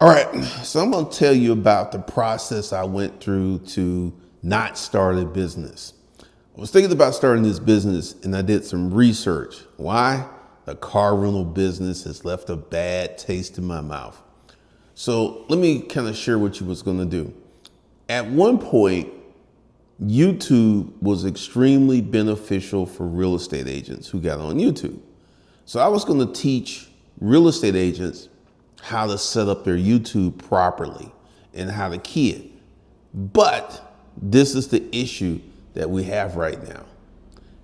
All right, so I'm going to tell you about the process I went through to not start a business. I was thinking about starting this business and I did some research. Why? The car rental business has left a bad taste in my mouth. So let me kind of share what you was going to do. At one point, YouTube was extremely beneficial for real estate agents who got on YouTube. So I was going to teach real estate agents how to set up their YouTube properly and how to key it. But this is the issue that we have right now.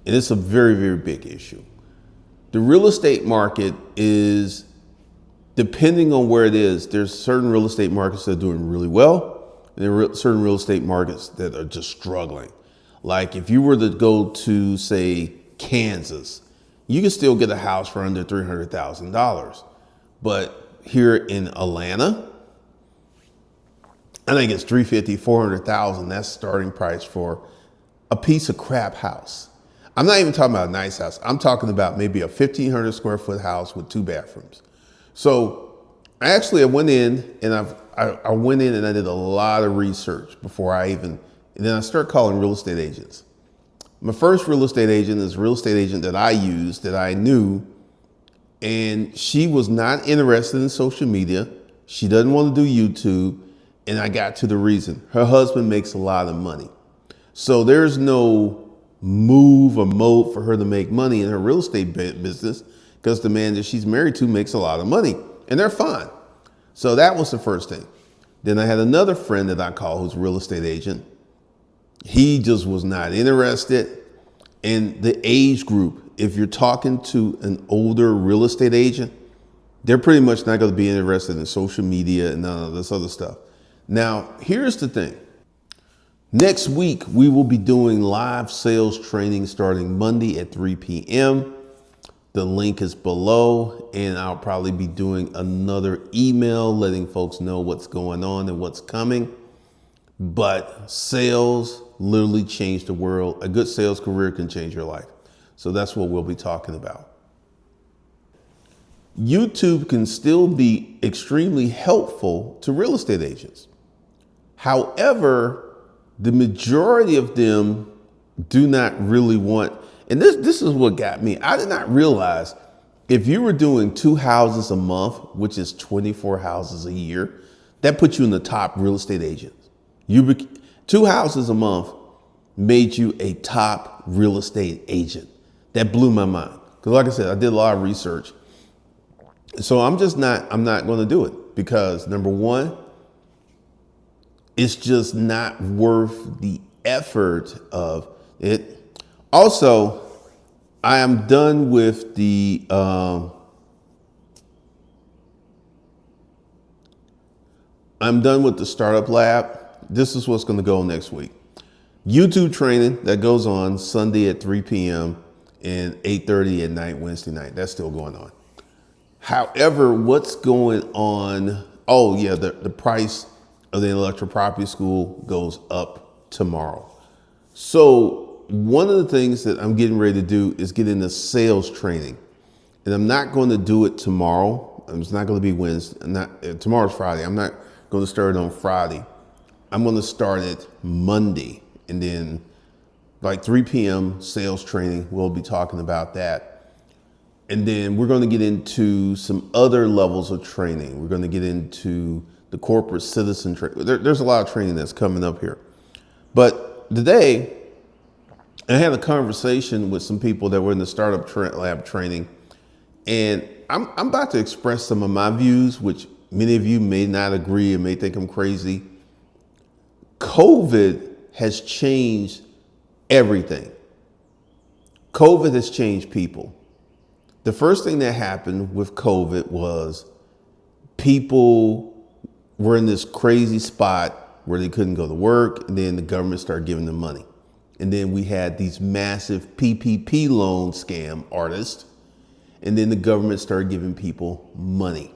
And it's a very, very big issue. The real estate market is, depending on where it is, there's certain real estate markets that are doing really well, and there are certain real estate markets that are just struggling. Like if you were to go to, say, Kansas, you can still get a house for under $300,000. But here in Atlanta, I think it's 350, 400,000. That's starting price for a piece of crap house. I'm not even talking about a nice house. I'm talking about maybe a 1,500 square foot house with 2 bathrooms. So I went in and I went in and I did a lot of research before and then I started calling real estate agents. My first real estate agent is a real estate agent that I used, that I knew, and she was not interested in social media. She doesn't want to do YouTube. And I got to the reason. Her husband makes a lot of money. So there's no move or mode for her to make money in her real estate business because the man that she's married to makes a lot of money and they're fine. So that was the first thing. Then I had another friend that I call who's a real estate agent. He just was not interested. And the age group, if you're talking to an older real estate agent, they're pretty much not going to be interested in social media and none of this other stuff. Now, here's the thing. Next week, we will be doing live sales training starting Monday at 3 p.m. The link is below, and I'll probably be doing another email letting folks know what's going on and what's coming. But sales literally change the world. A good sales career can change your life. So that's what we'll be talking about. YouTube can still be extremely helpful to real estate agents. However, the majority of them do not really want, and this is what got me. I did not realize if you were doing 2 houses a month, which is 24 houses a year, that puts you in the top real estate agents. 2 houses a month made you a top real estate agent. That blew my mind. Because like I said, I did a lot of research. So I'm not going to do it because number one, it's just not worth the effort of it. Also, I am done with the startup lab. This is what's going to go next week. YouTube training that goes on Sunday at 3 p.m. and 8:30 at night, Wednesday night. That's still going on. However, what's going on? Oh yeah, the price of the intellectual property school goes up tomorrow. So one of the things that I'm getting ready to do is get into sales training, and I'm not going to do it tomorrow. It's not going to be Wednesday. Tomorrow's Friday. I'm not going to start it on Friday. I'm going to start it Monday, and then like 3 p.m. sales training. We'll be talking about that. And then we're going to get into some other levels of training. We're going to get into the corporate citizen training. There's a lot of training that's coming up here. But today, I had a conversation with some people that were in the startup lab training. And I'm about to express some of my views, which many of you may not agree and may think I'm crazy. COVID has changed everything. COVID has changed people. The first thing that happened with COVID was people were in this crazy spot where they couldn't go to work, and then the government started giving them money. And then we had these massive PPP loan scam artists, and then the government started giving people money.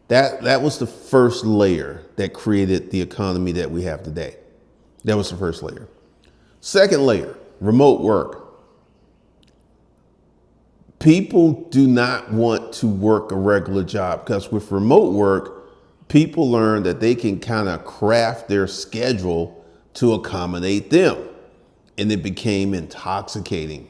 That was the first layer that created the economy that we have today. That was the first layer. Second layer, remote work. People do not want to work a regular job because with remote work, People learn that they can kind of craft their schedule to accommodate them. And it became intoxicating.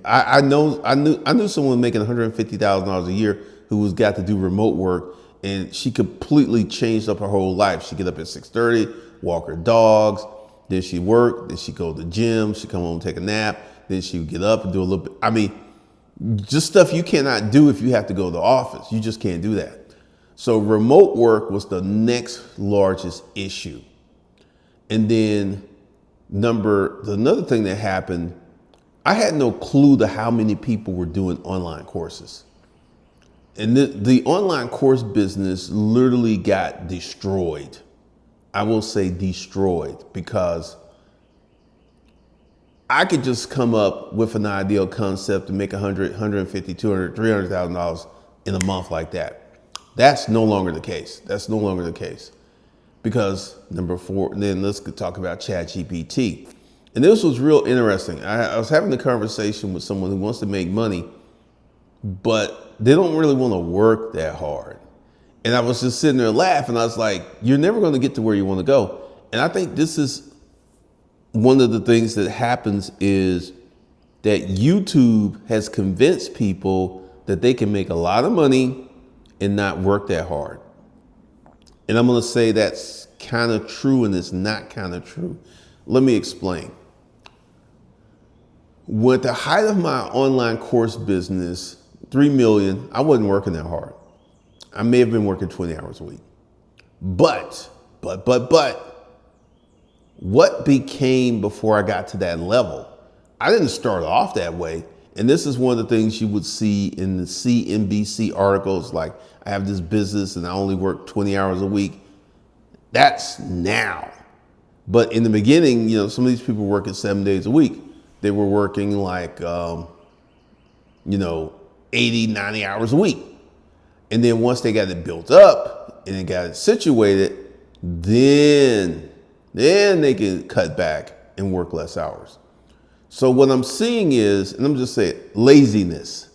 I knew someone making $150,000 a year who was got to do remote work, and she completely changed up her whole life. She get up at 6:30, walk her dogs, then she work, then she go to the gym, she come home, take a nap, then she would get up and do a little bit. I mean, just stuff you cannot do if you have to go to the office. You just can't do that. So remote work was the next largest issue. And then another thing that happened, I had no clue to how many people were doing online courses. And the online course business literally got destroyed. I will say destroyed, because I could just come up with an ideal concept and make $100, $150, $200, $300,000 in a month like that. That's no longer the case. That's no longer the case. Because number 4, then let's talk about ChatGPT. And this was real interesting. I was having a conversation with someone who wants to make money, but they don't really want to work that hard. And I was just sitting there laughing. I was like, you're never going to get to where you want to go. And I think this is one of the things that happens, is that YouTube has convinced people that they can make a lot of money and not work that hard. And I'm going to say that's kind of true, and it's not kind of true. Let me explain. With the height of my online course business, 3 million, I wasn't working that hard. I may have been working 20 hours a week. But, what became before I got to that level? I didn't start off that way. And this is one of the things you would see in the CNBC articles, like, I have this business and I only work 20 hours a week. That's now. But in the beginning, some of these people were working 7 days a week. They were working like, 80, 90 hours a week. And then once they got it built up and they got it situated, then they can cut back and work less hours. So what I'm seeing is, and I'm just saying, laziness,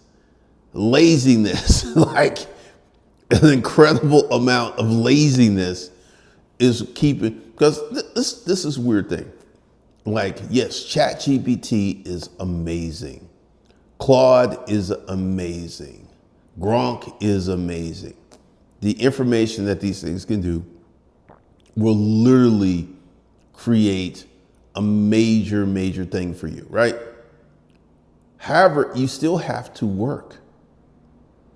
like an incredible amount of laziness is keeping, because this is a weird thing. Like, yes, ChatGPT is amazing. Claude is amazing. Gronk is amazing. The information that these things can do will literally create a major, major thing for you, right? However, you still have to work.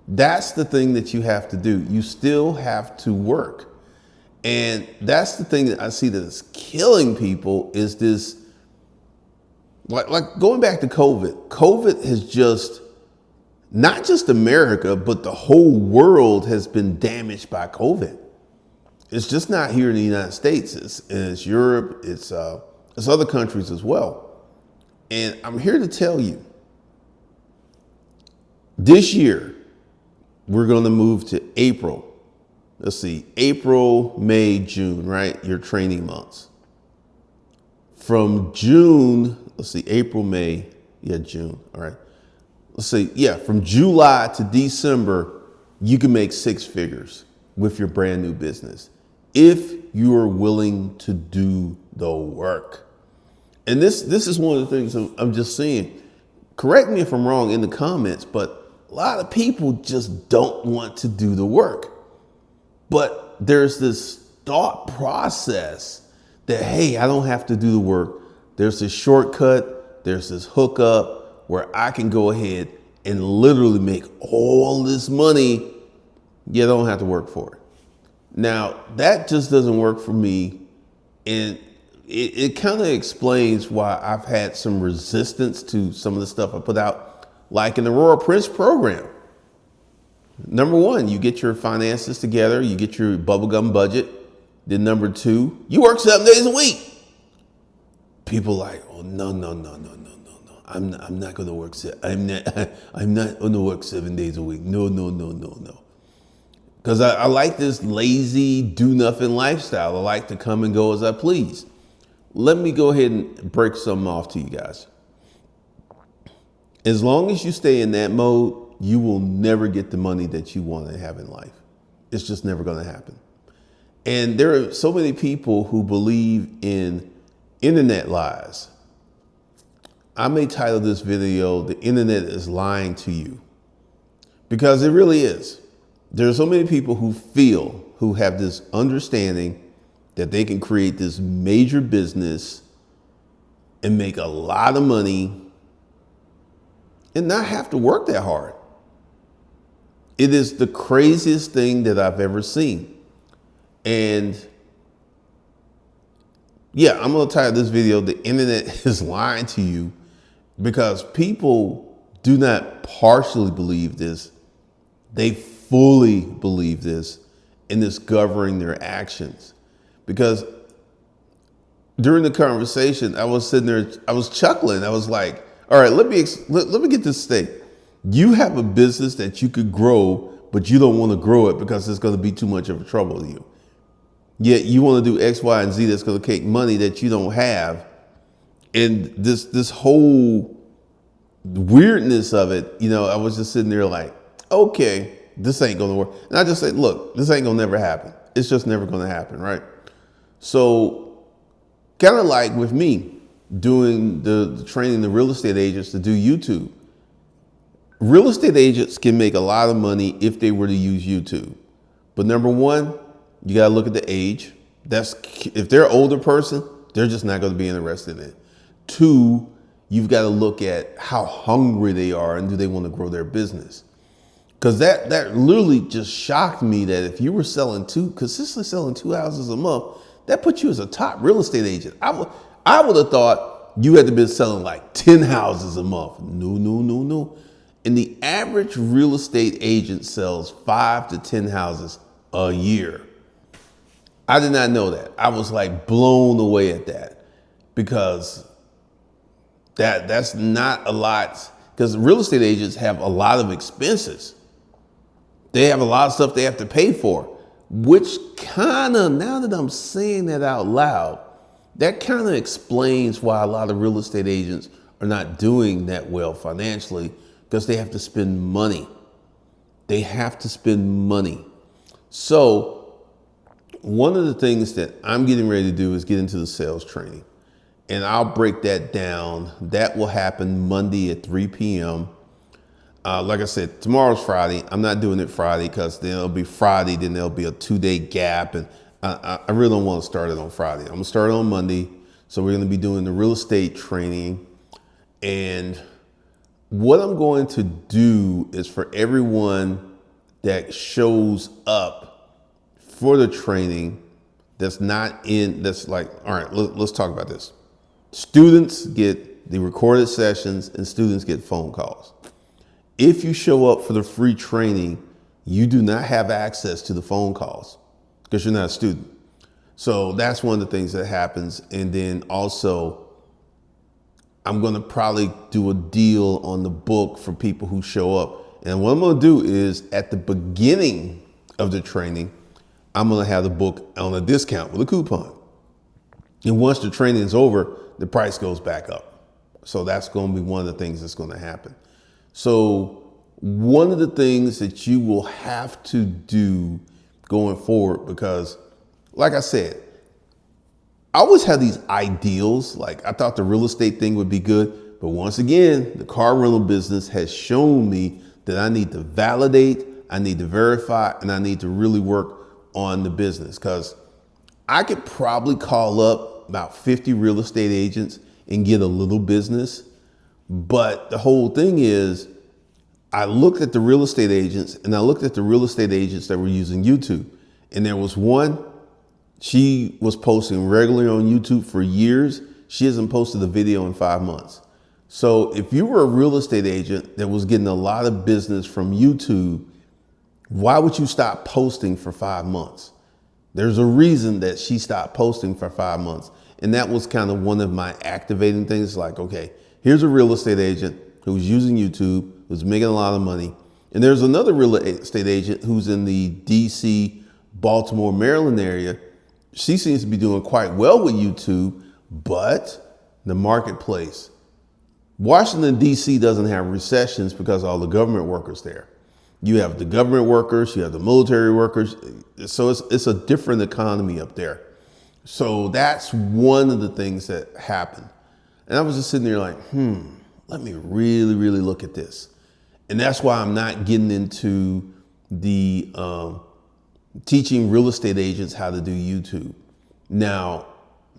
That's the thing that you have to do. You still have to work. And that's the thing that I see that is killing people, is this, like going back to COVID. COVID has just, not just America, but the whole world has been damaged by COVID. It's just not here in the United States. It's Europe, it's other countries as well. And I'm here to tell you, this year, we're going to move to April. Let's see, April, May, June, right? Your training months. From June, let's see, April, May, June, all right. Let's see, from July to December, you can make 6 figures with your brand new business if you are willing to do the work. And this is one of the things I'm just seeing. Correct me if I'm wrong in the comments, but a lot of people just don't want to do the work. But there's this thought process that, hey, I don't have to do the work. There's this shortcut, there's this hookup where I can go ahead and literally make all this money. You don't have to work for it. Now, that just doesn't work for me. And it kind of explains why I've had some resistance to some of the stuff I put out, like in the Royal Prince program. Number 1, you get your finances together, you get your bubblegum budget. Then number 2, you work 7 days a week. People like, oh, no. I'm not going to work. I'm not going to work 7 days a week. No. Because I like this lazy, do nothing lifestyle. I like to come and go as I please. Let me go ahead and break something off to you guys. As long as you stay in that mode, you will never get the money that you want to have in life. It's just never going to happen. And there are so many people who believe in internet lies. I may title this video, "The Internet is Lying to You," because it really is. There are so many people who have this understanding that they can create this major business and make a lot of money and not have to work that hard. It is the craziest thing that I've ever seen. And yeah, I'm going to title this video, "The Internet is Lying to You," because people do not partially believe this. They fully believe this, and it's governing their actions. Because during the conversation, I was sitting there, I was chuckling. I was like, all right, let me get this straight. You have a business that you could grow, but you don't want to grow it because it's going to be too much of a trouble to you. Yet you want to do X, Y, and Z that's going to take money that you don't have. And this whole weirdness of it, I was just sitting there like, okay, this ain't going to work. And I just said, look, this ain't going to never happen. It's just never going to happen, right? So kind of like with me doing the training the real estate agents to do YouTube. Real estate agents can make a lot of money if they were to use YouTube. But number one, you got to look at the age. If they're an older person, they're just not going to be interested in it. Two, you've got to look at how hungry they are and do they want to grow their business. Because that literally just shocked me that if you were consistently selling 2 houses a month, that puts you as a top real estate agent. I would have thought you had to be selling like 10 houses a month. No. And the average real estate agent sells 5 to 10 houses a year. I did not know that. I was like blown away at that, because that's not a lot, because real estate agents have a lot of expenses. They have a lot of stuff they have to pay for, which kind of, now that I'm saying that out loud, that kind of explains why a lot of real estate agents are not doing that well financially, because they have to spend money. They have to spend money. So one of the things that I'm getting ready to do is get into the sales training, and I'll break that down. That will happen Monday at 3 p.m. Like I said, tomorrow's Friday. I'm not doing it Friday because then it'll be Friday, then there'll be a 2-day gap, and I really don't want to start it on Friday. I'm gonna start it on Monday. So we're gonna be doing the real estate training, and what I'm going to do is for everyone that shows up for the training that's like, all right, let's talk about this. Students get the recorded sessions and students get phone calls. If you show up for the free training, you do not have access to the phone calls because you're not a student. So that's one of the things that happens. And then also, I'm going to probably do a deal on the book for people who show up. And what I'm going to do is at the beginning of the training, I'm going to have the book on a discount with a coupon. And once the training is over, the price goes back up. So that's going to be one of the things that's going to happen. So one of the things that you will have to do going forward, because like I said, I always had these ideals. Like I thought the real estate thing would be good. But once again, the car rental business has shown me that I need to validate, I need to verify, and I need to really work on the business, because I could probably call up about 50 real estate agents and get a little business. But the whole thing is, I looked at the real estate agents and I looked at the real estate agents that were using YouTube. And there was one, she was posting regularly on YouTube for years. She hasn't posted a video in 5 months. So if you were a real estate agent that was getting a lot of business from YouTube, why would you stop posting for 5 months? There's a reason that she stopped posting for 5 months. And that was kind of one of my activating things. Like, okay, here's a real estate agent who's using YouTube, who's making a lot of money. And there's another real estate agent who's in the DC, Baltimore, Maryland area. She seems to be doing quite well with YouTube, but the marketplace. Washington, DC doesn't have recessions because of all the government workers there. You have the government workers, you have the military workers. So it's a different economy up there. So that's one of the things that happened. And I was just sitting there like, let me really, really look at this. And that's why I'm not getting into the teaching real estate agents how to do YouTube. Now,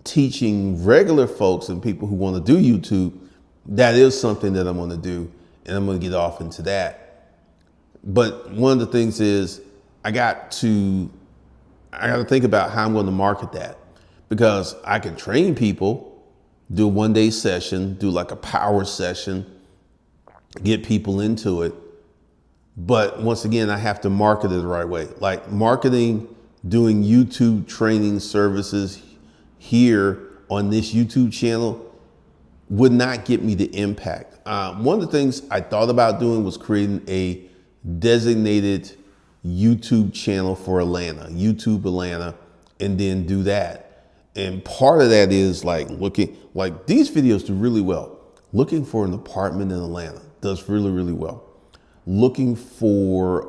teaching regular folks and people who want to do YouTube, that is something that I'm going to do, and I'm going to get off into that. But one of the things is I got to think about how I'm going to market that, because I can train people, do a 1-day session, do like a power session, get people into it. But once again, I have to market it the right way. Like marketing, doing YouTube training services here on this YouTube channel would not get me the impact. One of the things I thought about doing was creating a designated YouTube channel for Atlanta, YouTube Atlanta, and then do that. And part of that is like these videos do really well. Looking for an apartment in Atlanta does really, really well. Looking for,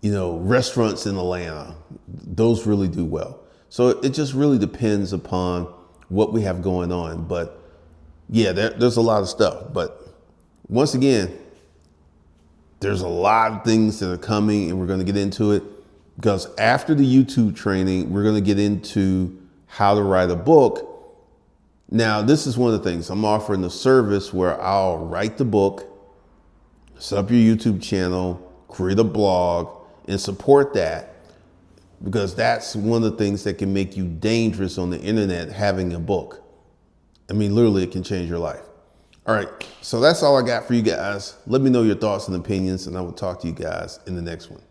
restaurants in Atlanta, those really do well. So it just really depends upon what we have going on. But yeah, there's a lot of stuff. But once again, there's a lot of things that are coming, and we're going to get into it, because after the YouTube training, we're going to get into how to write a book. Now, this is one of the things. I'm offering a service where I'll write the book, set up your YouTube channel, create a blog, and support that, because that's one of the things that can make you dangerous on the internet, having a book. I mean, literally, it can change your life. All right, so that's all I got for you guys. Let me know your thoughts and opinions, and I will talk to you guys in the next one.